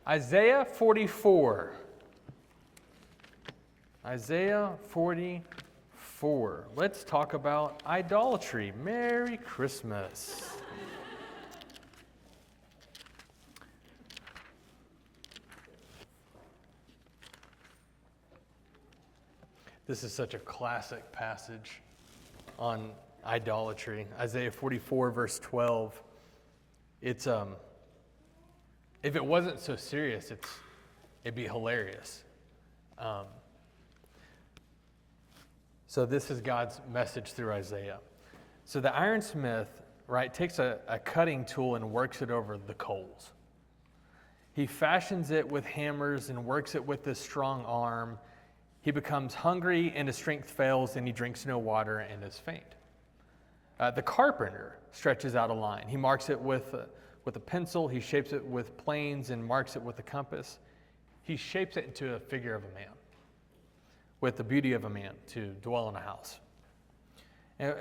Isaiah 44. Isaiah 44. Let's talk about idolatry. Merry Christmas. This is such a classic passage on idolatry. Isaiah 44, verse 12. It's if it wasn't so serious, it'd be hilarious. So this is God's message through Isaiah. So the ironsmith, right, takes a cutting tool and works it over the coals. He fashions it with hammers and works it with his strong arm. He becomes hungry and his strength fails, and he drinks no water and is faint. The carpenter stretches out a line. He marks it with a pencil. He shapes it with planes and marks it with a compass. He shapes it into a figure of a man, with the beauty of a man to dwell in a house.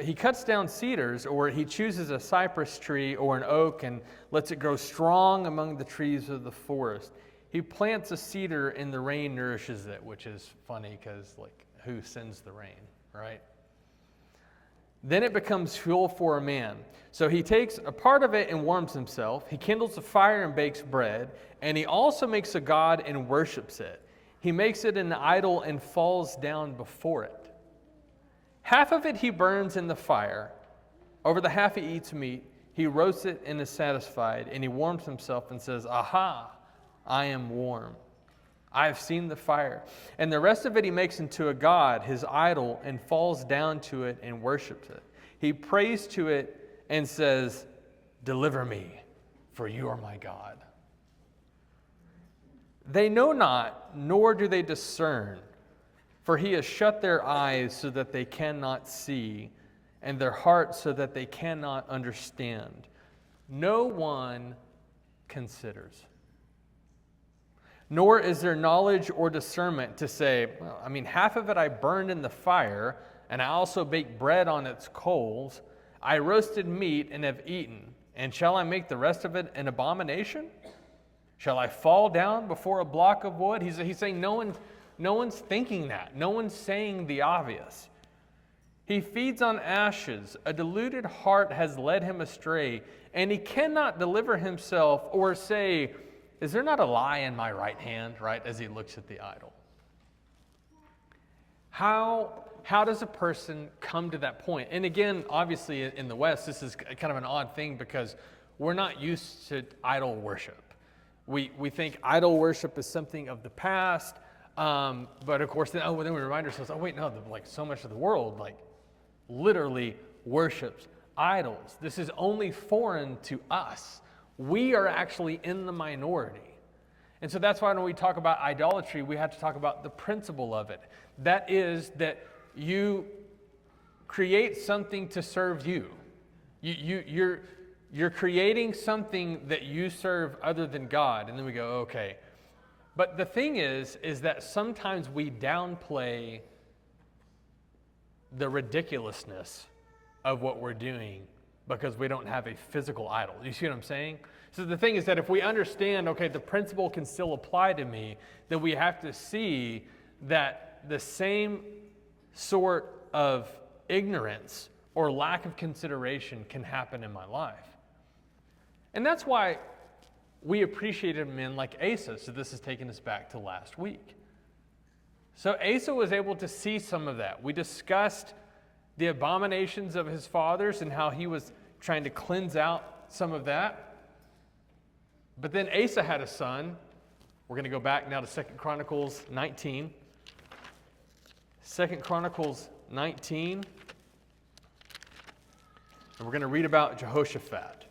He cuts down cedars, or he chooses a cypress tree or an oak and lets it grow strong among the trees of the forest. He plants a cedar and the rain nourishes it, which is funny because, like, who sends the rain, right? Then it becomes fuel for a man. So he takes a part of it and warms himself. He kindles a fire and bakes bread. And he also makes a god and worships it. He makes it an idol and falls down before it. Half of it he burns in the fire. Over the half he eats meat. He roasts it and is satisfied. And he warms himself and says, "Aha, I am warm. I have seen the fire." And the rest of it he makes into a god, his idol, and falls down to it and worships it. He prays to it and says, "Deliver me, for you are my God." They know not, nor do they discern, for he has shut their eyes so that they cannot see, and their hearts so that they cannot understand. No one considers. Nor is there knowledge or discernment to say, well, half of it I burned in the fire, and I also baked bread on its coals. I roasted meat and have eaten. And shall I make the rest of it an abomination? Shall I fall down before a block of wood? He's saying no one's thinking that. No one's saying the obvious. He feeds on ashes. A deluded heart has led him astray, and he cannot deliver himself or say, "Is there not a lie in my right hand?" Right, as he looks at the idol. How does a person come to that point? And again, obviously in the West, this is kind of an odd thing because we're not used to idol worship. We think idol worship is something of the past, but of course, then we remind ourselves, so much of the world, literally worships idols. This is only foreign to us. We are actually in the minority. And so that's why when we talk about idolatry, we have to talk about the principle of it. That is that you create something to serve you. You're creating something that you serve other than God. And then we go, okay. But the thing is that sometimes we downplay the ridiculousness of what we're doing because we don't have a physical idol. You see what I'm saying? So the thing is that if we understand, okay, the principle can still apply to me, then we have to see that the same sort of ignorance or lack of consideration can happen in my life. And that's why we appreciated men like Asa. So this has taken us back to last week. So Asa was able to see some of that. We discussed the abominations of his fathers and how he was trying to cleanse out some of that. But then Asa had a son. We're going to go back now to 2 Chronicles 19. 2 Chronicles 19. And we're going to read about Jehoshaphat.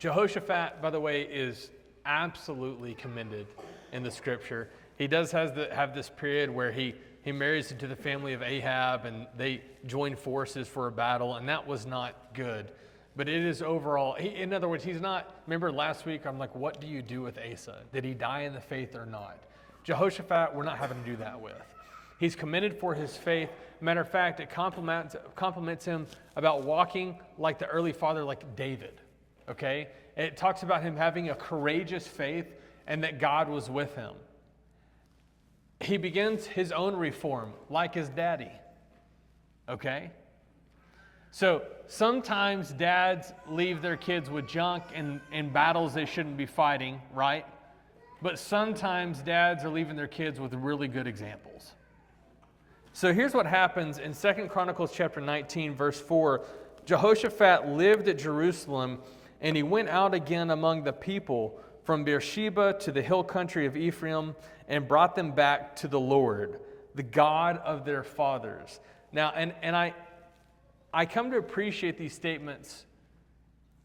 Jehoshaphat, by the way, is absolutely commended in the scripture. He does have this period where he marries into the family of Ahab and they join forces for a battle, and that was not good. But it is overall, in other words, he's not, remember last week, I'm like, what do you do with Asa? Did he die in the faith or not? Jehoshaphat, we're not having to do that with. He's commended for his faith. Matter of fact, it compliments him about walking like the early father, like David. okay? It talks about him having a courageous faith and that God was with him. He begins his own reform like his daddy, okay? So sometimes dads leave their kids with junk in battles they shouldn't be fighting, right? But sometimes dads are leaving their kids with really good examples. So here's what happens in 2 Chronicles chapter 19, verse 4. Jehoshaphat lived at Jerusalem, and he went out again among the people from Beersheba to the hill country of Ephraim, and brought them back to the Lord, the God of their fathers. Now, and I come to appreciate these statements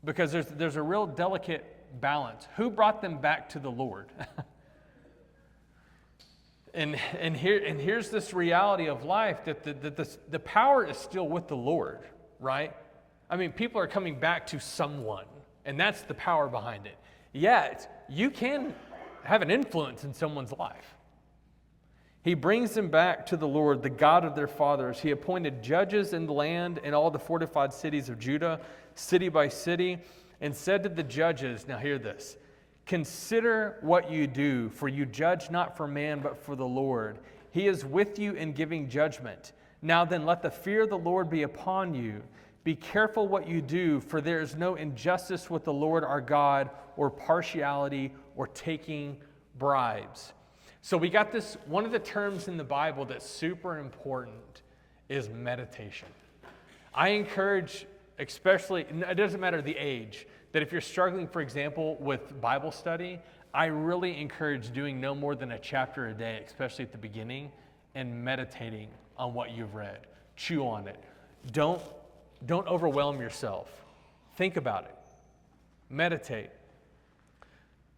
because there's a real delicate balance. Who brought them back to the Lord? and here's this reality of life that the power is still with the Lord, right? I mean, people are coming back to someone, and that's the power behind it. Yet, you can have an influence in someone's life. He brings them back to the Lord, the God of their fathers. He appointed judges in the land and all the fortified cities of Judah, city by city, and said to the judges, now hear this, consider what you do, for you judge not for man, but for the Lord. He is with you in giving judgment. Now then, let the fear of the Lord be upon you. Be careful what you do, for there is no injustice with the Lord our God, or partiality, or taking bribes. So we got this, one of the terms in the Bible that's super important is meditation. I encourage, especially, it doesn't matter the age, that if you're struggling, for example, with Bible study, I really encourage doing no more than a chapter a day, especially at the beginning, and meditating on what you've read. Chew on it. Don't overwhelm yourself. Think about it. Meditate.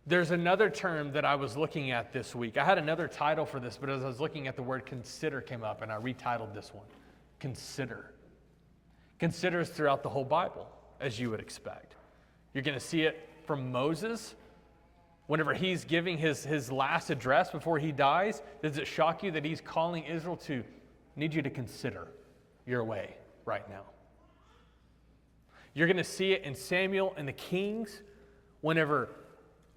There's another term that I was looking at this week. I had another title for this, but as I was looking at the word consider came up, and I retitled this one, Consider. Consider is throughout the whole Bible, as you would expect. You're going to see it from Moses. Whenever he's giving his last address before he dies, does it shock you that he's calling Israel to, need you to consider your way right now? You're going to see it in Samuel and the Kings, whenever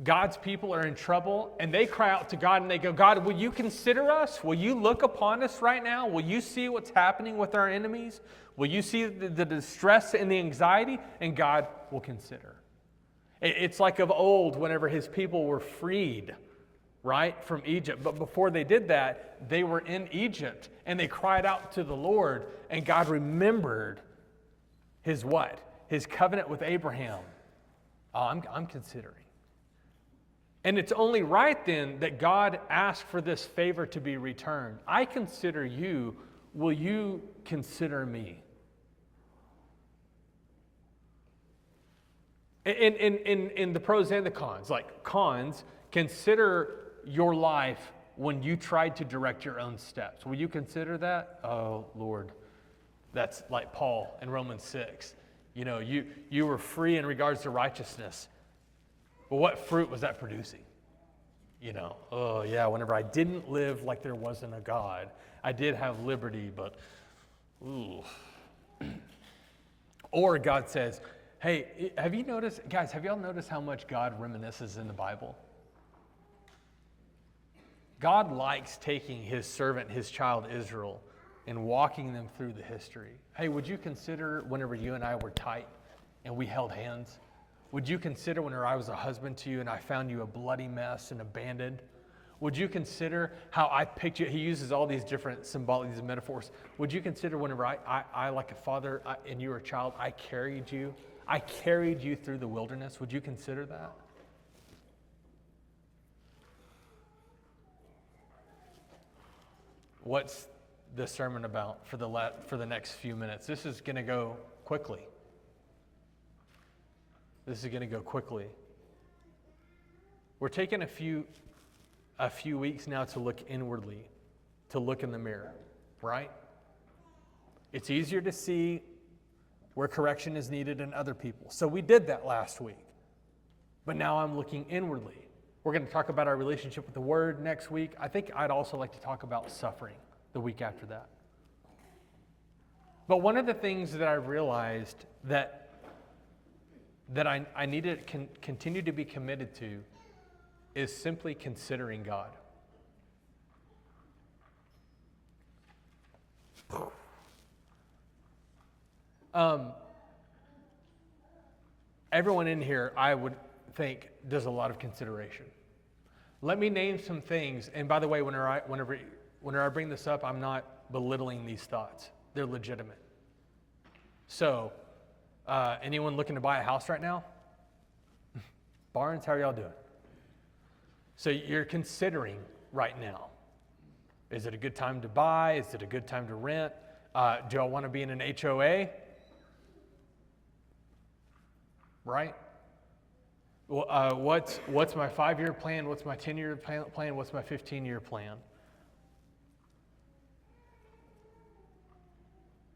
God's people are in trouble and they cry out to God and they go, God, will you consider us? Will you look upon us right now? Will you see what's happening with our enemies? Will you see the distress and the anxiety? And God will consider. It's like of old whenever his people were freed, right, from Egypt. But before they did that, they were in Egypt and they cried out to the Lord, and God remembered his what? His covenant with Abraham. Oh, I'm considering. And it's only right then that God asked for this favor to be returned. I consider you, will you consider me? In the pros and the cons, like cons, consider your life when you tried to direct your own steps. Will you consider that? Oh, Lord, that's like Paul in Romans 6. You know, you were free in regards to righteousness. But what fruit was that producing? You know, oh yeah, whenever I didn't live like there wasn't a God, I did have liberty, but ooh. Or God says, hey, have you noticed, guys, have y'all noticed how much God reminisces in the Bible? God likes taking his servant, his child Israel, and walking them through the history. Hey, would you consider whenever you and I were tight and we held hands? Would you consider whenever I was a husband to you and I found you a bloody mess and abandoned? Would you consider how I picked you? He uses all these different symbolic, these metaphors. Would you consider whenever I like a father and you were a child, I carried you through the wilderness? Would you consider that? What's the sermon about for the next few minutes? This is going to go quickly. This is going to go quickly. We're taking a few weeks now to look inwardly, to look in the mirror, right? It's easier to see where correction is needed in other people. So we did that last week. But now I'm looking inwardly. We're going to talk about our relationship with the Word next week. I think I'd also like to talk about suffering the week after that. But one of the things that I realized that that I need to continue to be committed to is simply considering God. Everyone in here, I would think, does a lot of consideration. Let me name some things. And by the way, whenever I bring this up, I'm not belittling these thoughts. They're legitimate. So, anyone looking to buy a house right now? Barnes, how are y'all doing? So you're considering right now. Is it a good time to buy? Is it a good time to rent? Do I want to be in an HOA? Right? Well, what's my 5-year plan? What's my 10-year plan? What's my 15-year plan?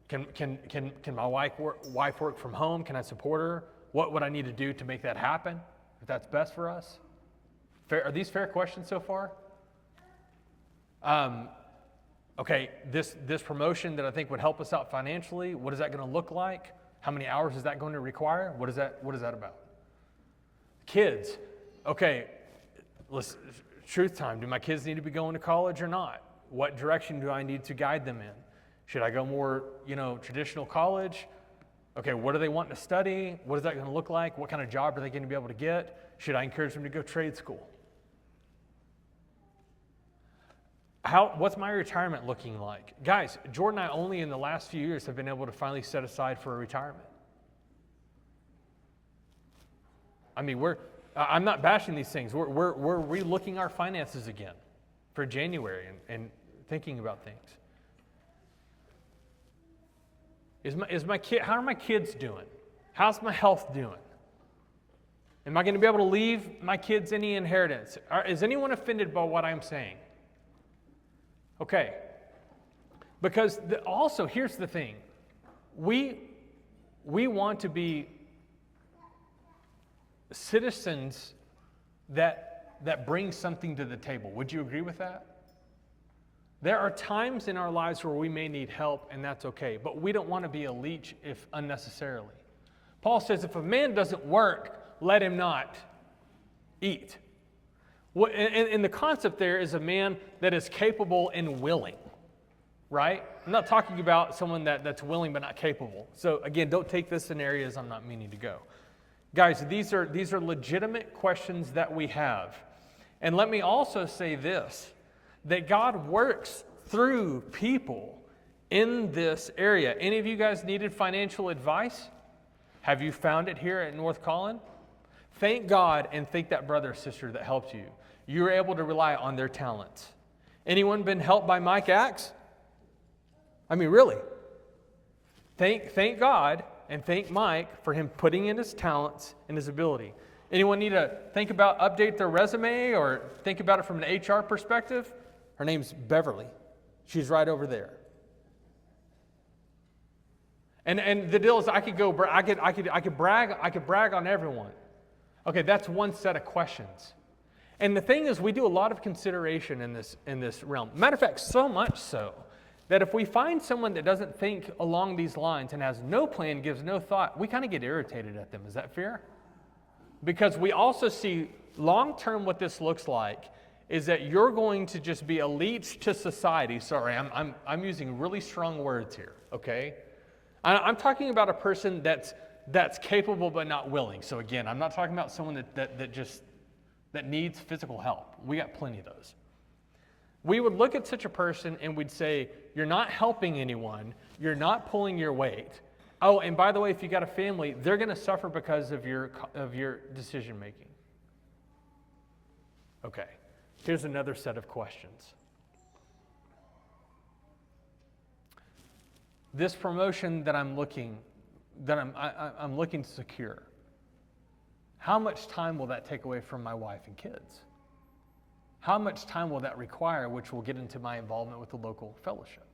Can my wife work from home? Can I support her? What would I need to do to make that happen? If that's best for us? Are these fair questions so far? Okay, this promotion that I think would help us out financially, what is that going to look like? How many hours is that going to require? What is that about? Kids, okay, truth time. Do my kids need to be going to college or not? What direction do I need to guide them in? Should I go more, traditional college? Okay, what do they want to study? What is that going to look like? What kind of job are they going to be able to get? Should I encourage them to go trade school? What's my retirement looking like? Guys, Jordan and I only in the last few years have been able to finally set aside for a retirement. I mean, I'm not bashing these things. We're relooking our finances again for January and thinking about things. How are my kids doing? How's my health doing? Am I going to be able to leave my kids any inheritance? Is anyone offended by what I'm saying? Okay. Because also, here's the thing. We want to be citizens that bring something to the table. Would you agree with that? There are times in our lives where we may need help, and that's okay. But we don't want to be a leech if unnecessarily. Paul says, if a man doesn't work, let him not eat. And the concept there is a man that is capable and willing, right? I'm not talking about someone that's willing but not capable. So again, don't take this in areas I'm not meaning to go. Guys, these are legitimate questions that we have. And let me also say this, that God works through people in this area. Any of you guys needed financial advice? Have you found it here at North Collin? Thank God and thank that brother or sister that helped you. You were able to rely on their talents. Anyone been helped by Mike Axe? I mean, really. Thank God and thank Mike for him putting in his talents and his ability. Anyone need to think about update their resume or think about it from an HR perspective? Her name's Beverly. She's right over there. And the deal is, I could brag on everyone. Okay, that's one set of questions. And the thing is, we do a lot of consideration in this realm. Matter of fact, so much so that if we find someone that doesn't think along these lines and has no plan, gives no thought, we kind of get irritated at them. Is that fair? Because we also see long-term what this looks like is that you're going to just be a leech to society. Sorry, I'm using really strong words here, okay? I'm talking about a person that's capable but not willing. So again, I'm not talking about someone that needs physical help. We got plenty of those. We would look at such a person and we'd say, you're not helping anyone, you're not pulling your weight. Oh, and by the way, if you got a family, they're going to suffer because of your decision making. Okay, here's another set of questions. This promotion that I'm looking to secure, how much time will that take away from my wife and kids? How much time will that require, which will get into my involvement with the local fellowship?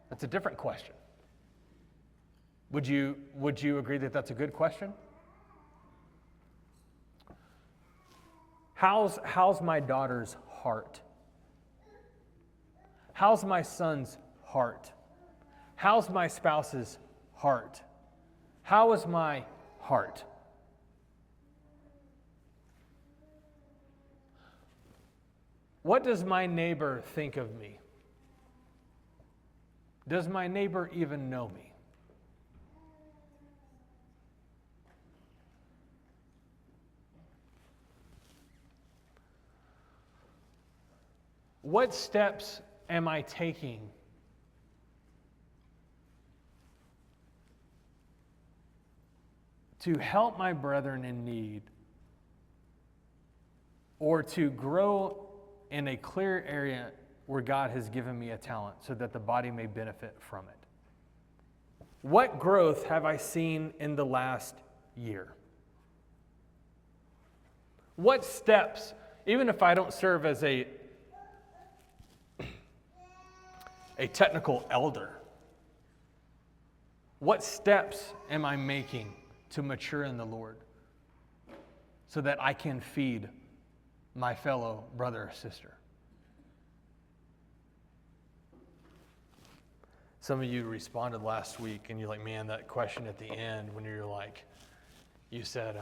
That's a different question. Would you agree that that's a good question? How's my daughter's heart? How's my son's heart? How's my spouse's heart? How is my heart. What does my neighbor think of me? Does my neighbor even know me? What steps am I taking to help my brethren in need, or to grow in a clear area where God has given me a talent so that the body may benefit from it? What growth have I seen in the last year? What steps, even if I don't serve as a technical elder, what steps am I making to mature in the Lord so that I can feed my fellow brother or sister? Some of you responded last week and you're like, man, that question at the end when you're like, you said,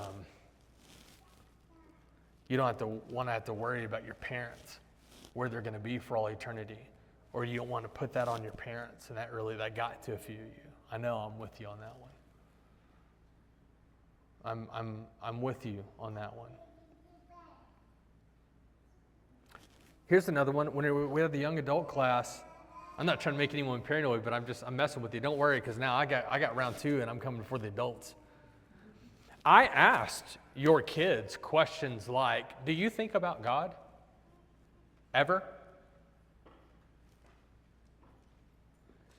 you don't have to worry about your parents, where they're going to be for all eternity. Or you don't want to put that on your parents, and that got to a few of you. I know I'm with you on that one. I'm with you on that one. Here's another one. When we had the young adult class, I'm not trying to make anyone paranoid, but I'm messing with you. Don't worry, because now I got round 2, and I'm coming for the adults. I asked your kids questions like, do you think about God? Ever?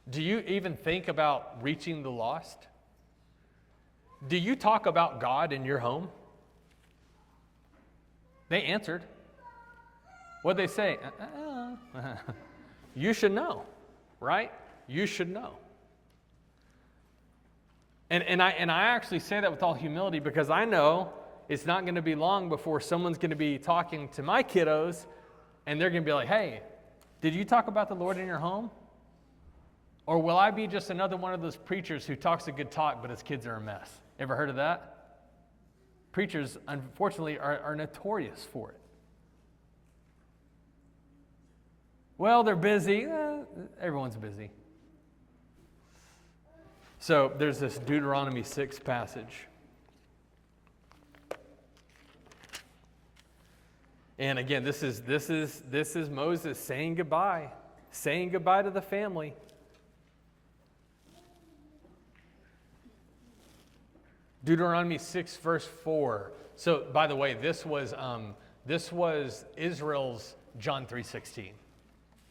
Do you even think about reaching the lost? Do you talk about God in your home? They answered. What'd they say? You should know, right? You should know. And I actually say that with all humility because I know it's not going to be long before someone's going to be talking to my kiddos and they're going to be like, hey, did you talk about the Lord in your home? Or will I be just another one of those preachers who talks a good talk, but his kids are a mess? Ever heard of that? Preachers, unfortunately, are notorious for it. Well, they're busy. Everyone's busy. So there's this Deuteronomy 6 passage. And again, this is Moses saying goodbye to the family. Deuteronomy 6, verse 4. So, by the way, this was Israel's John 3:16.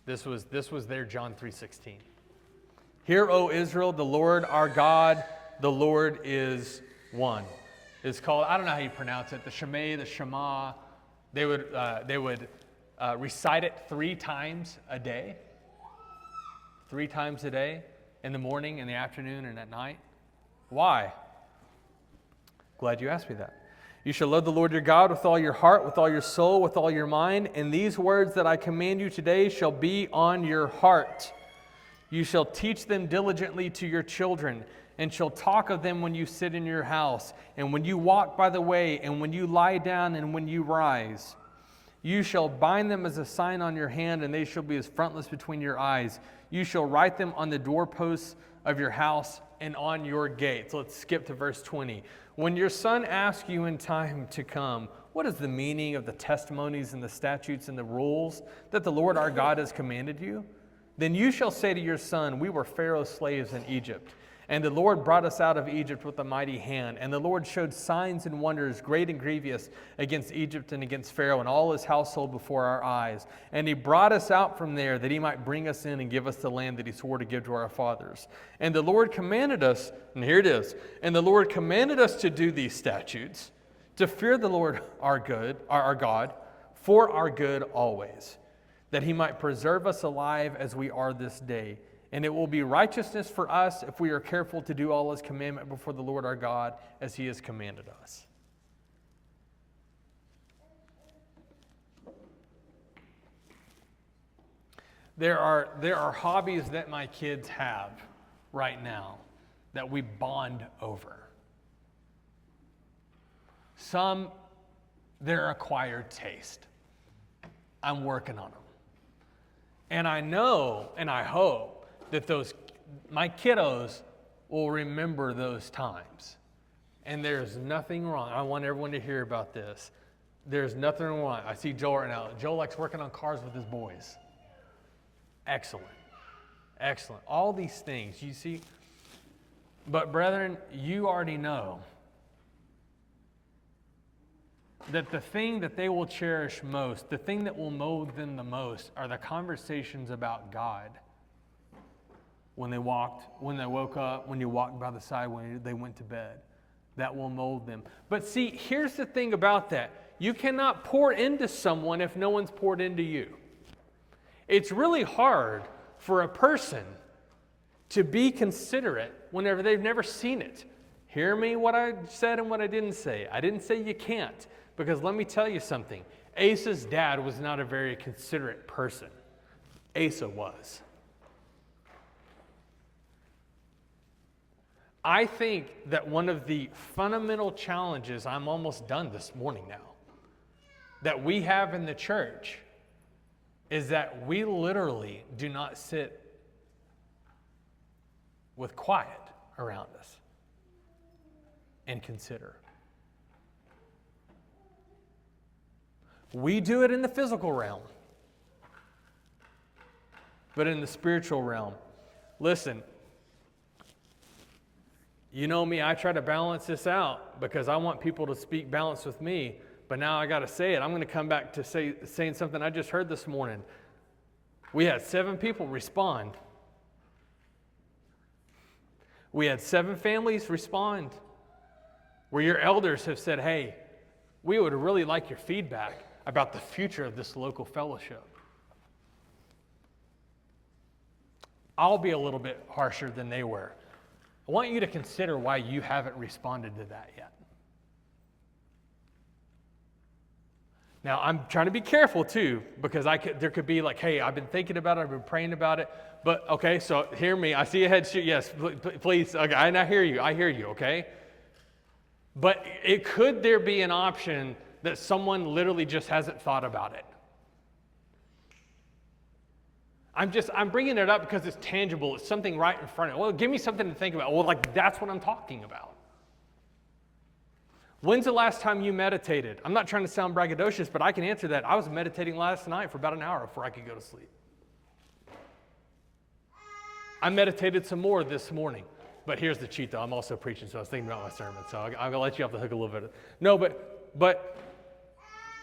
This was their John 3:16. Hear, O Israel, the Lord our God, the Lord is one. It's called, I don't know how you pronounce it, the Shema, the Shema. They would recite it 3 times a day. 3 times a day, in the morning, in the afternoon, and at night. Why? Glad you asked me that. You shall love the Lord your God with all your heart, with all your soul, with all your mind, and these words that I command you today shall be on your heart. You shall teach them diligently to your children, and shall talk of them when you sit in your house, and when you walk by the way, and when you lie down, and when you rise. You shall bind them as a sign on your hand, and they shall be as frontlets between your eyes. You shall write them on the doorposts of your house and on your gates. Let's skip to verse 20. When your son asks you in time to come, what is the meaning of the testimonies and the statutes and the rules that the Lord our God has commanded you? Then you shall say to your son, we were Pharaoh's slaves in Egypt, and the Lord brought us out of Egypt with a mighty hand. And the Lord showed signs and wonders, great and grievous, against Egypt and against Pharaoh and all his household before our eyes. And he brought us out from there that he might bring us in and give us the land that he swore to give to our fathers. And the Lord commanded us, and here it is, and the Lord commanded us to do these statutes, to fear the Lord our God, for our good always, that he might preserve us alive as we are this day. And it will be righteousness for us if we are careful to do all his commandment before the Lord our God as he has commanded us. There are hobbies that my kids have right now that we bond over. some, they're acquired taste. I'm working on them. And I know and I hope that my kiddos will remember those times. And there's nothing wrong. I want everyone to hear about this. There's nothing wrong. I see Joel right now. Joel likes working on cars with his boys. Excellent. Excellent. All these things, you see. But brethren, you already know that the thing that they will cherish most, the thing that will mold them the most, are the conversations about God. When they woke up, when you walked by the side, when they went to bed. That will mold them. But see, here's the thing about that. You cannot pour into someone if no one's poured into you. It's really hard for a person to be considerate whenever they've never seen it. Hear me what I said and what I didn't say. I didn't say you can't, because let me tell you something. Asa's dad was not a very considerate person. Asa was. I think that one of the fundamental challenges, I'm almost done this morning now, that we have in the church is that we literally do not sit with quiet around us and consider. We do it in the physical realm, but in the spiritual realm, listen, you know me, I try to balance this out because I want people to speak balance with me, but now I got to say it. I'm going to come back to saying something I just heard this morning. We had 7 people respond. We had 7 families respond where your elders have said, hey, we would really like your feedback about the future of this local fellowship. I'll be a little bit harsher than they were. I want you to consider why you haven't responded to that yet. Now, I'm trying to be careful too, because there could be like, hey, I've been thinking about it, I've been praying about it, but okay, so hear me. I see a head shoot. Yes, please. Okay, I hear you, okay? But could there be an option that someone literally just hasn't thought about it? I'm bringing it up because it's tangible. It's something right in front of it. Well, give me something to think about. Well, like that's what I'm talking about. When's the last time you meditated? I'm not trying to sound braggadocious, but I can answer that. I was meditating last night for about an hour before I could go to sleep. I meditated some more this morning. But here's the cheat, though. I'm also preaching, so I was thinking about my sermon. So I'm going to let you off the hook a little bit. No, but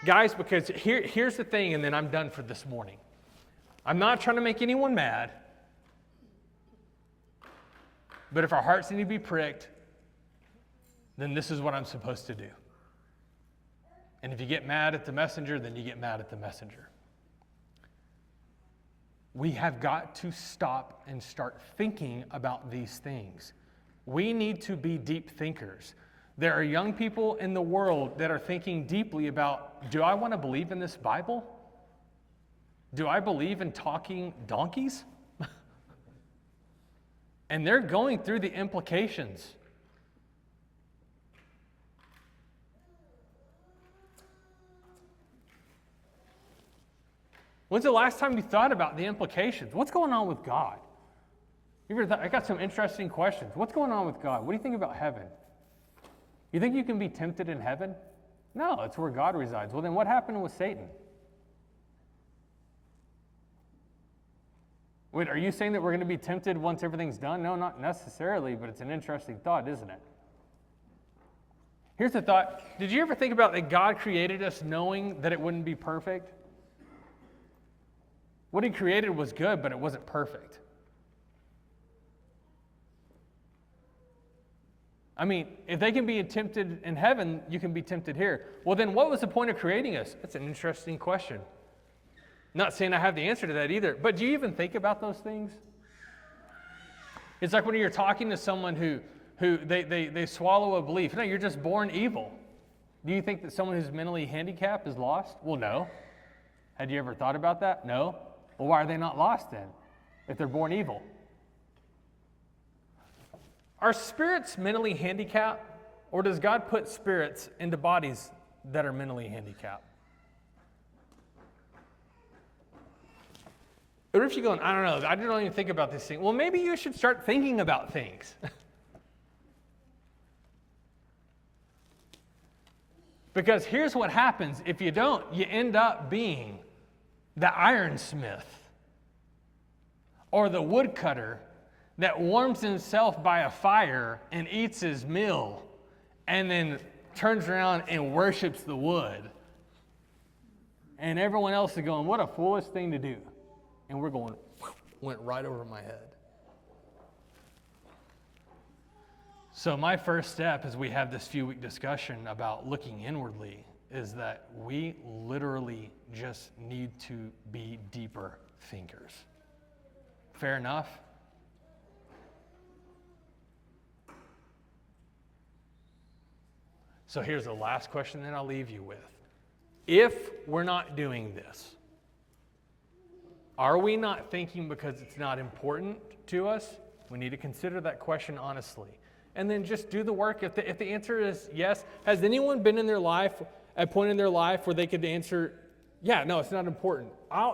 guys, because here's the thing, and then I'm done for this morning. I'm not trying to make anyone mad, but if our hearts need to be pricked, then this is what I'm supposed to do. And if you get mad at the messenger, then you get mad at the messenger. We have got to stop and start thinking about these things. We need to be deep thinkers. There are young people in the world that are thinking deeply about, do I want to believe in this Bible? Do I believe in talking donkeys? And they're going through the implications. When's the last time you thought about the implications? What's going on with God? I got some interesting questions. What's going on with God? What do you think about heaven? You think you can be tempted in heaven? No, it's where God resides. Well, then what happened with Satan? Wait, are you saying that we're going to be tempted once everything's done? No, not necessarily, but it's an interesting thought, isn't it? Here's the thought. Did you ever think about that God created us knowing that it wouldn't be perfect? What he created was good, but it wasn't perfect. I mean, if they can be tempted in heaven, you can be tempted here. Well, then what was the point of creating us? That's an interesting question. Not saying I have the answer to that either, but do you even think about those things? It's like when you're talking to someone who they swallow a belief. No, you're just born evil. Do you think that someone who's mentally handicapped is lost? Well, no. Had you ever thought about that? No. Well, why are they not lost then, if they're born evil? Are spirits mentally handicapped? Or does God put spirits into bodies that are mentally handicapped? Or if you're going, I don't know, I don't even think about this thing. Well, maybe you should start thinking about things. Because here's what happens. If you don't, you end up being the ironsmith or the woodcutter that warms himself by a fire and eats his meal and then turns around and worships the wood. And everyone else is going, what a foolish thing to do. And we're going, went right over my head. So my first step as we have this few-week discussion about looking inwardly is that we literally just need to be deeper thinkers. Fair enough? So here's the last question that I'll leave you with. If we're not doing this, are we not thinking because it's not important to us? We need to consider that question honestly. And then just do the work. If the answer is yes, has anyone been in their life, at a point in their life where they could answer, yeah, no, it's not important?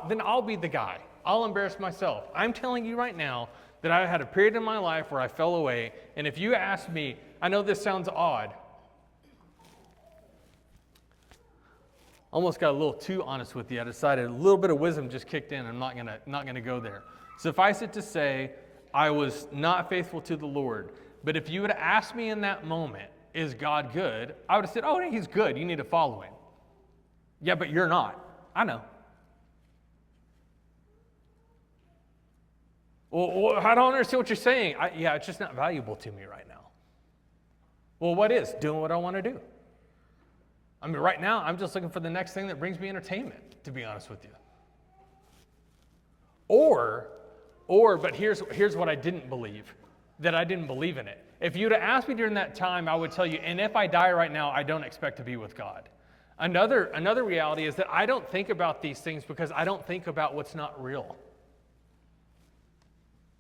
Then I'll be the guy. I'll embarrass myself. I'm telling you right now that I had a period in my life where I fell away. And if you ask me, I know this sounds odd. Almost got a little too honest with you. I decided a little bit of wisdom just kicked in. I'm not gonna go there. Suffice it to say, I was not faithful to the Lord. But if you would have asked me in that moment, is God good? I would have said, oh, he's good. You need to follow him. Yeah, but you're not. I know. Well, I don't understand what you're saying. Yeah, it's just not valuable to me right now. Well, what is? Doing what I want to do. I mean, right now, I'm just looking for the next thing that brings me entertainment, to be honest with you. But here's what I didn't believe, that I didn't believe in it. If you'd have asked me during that time, I would tell you, and if I die right now, I don't expect to be with God. Another reality is that I don't think about these things because I don't think about what's not real.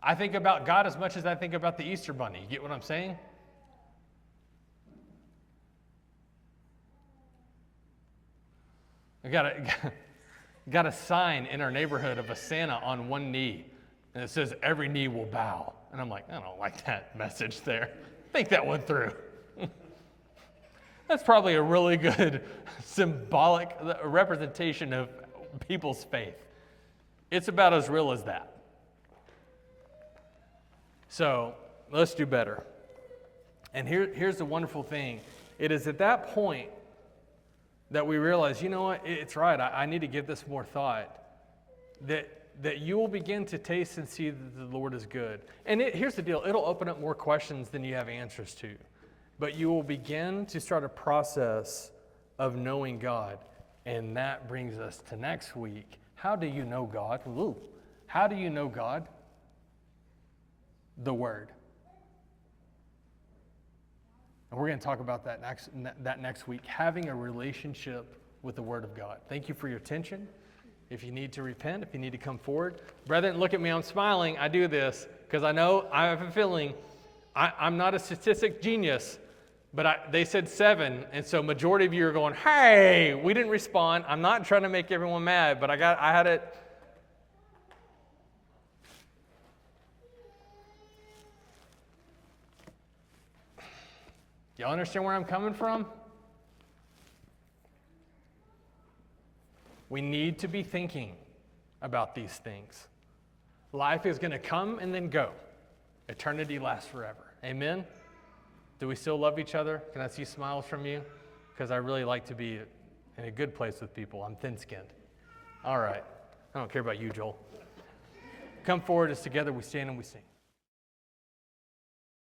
I think about God as much as I think about the Easter Bunny. You get what I'm saying? I got a sign in our neighborhood of a Santa on one knee, and it says, every knee will bow. And I'm like, I don't like that message there. Think that one through. That's probably a really good symbolic representation of people's faith. It's about as real as that. So let's do better. And here's the wonderful thing. It is at that point that we realize, you know what, it's right, I need to give this more thought, that you will begin to taste and see that the Lord is good. And here's the deal, it'll open up more questions than you have answers to. But you will begin to start a process of knowing God. And that brings us to next week. How do you know God? Ooh. How do you know God? The Word. And we're going to talk about that next week, having a relationship with the Word of God. Thank you for your attention. If you need to repent, if you need to come forward. Brethren, look at me, I'm smiling. I do this because I know, I have a feeling, I'm not a statistic genius, but they said 7, and so majority of you are going, hey, we didn't respond. I'm not trying to make everyone mad, but I had it. Y'all understand where I'm coming from? We need to be thinking about these things. Life is going to come and then go. Eternity lasts forever. Amen? Do we still love each other? Can I see smiles from you? Because I really like to be in a good place with people. I'm thin-skinned. All right. I don't care about you, Joel. Come forward as together we stand and we sing.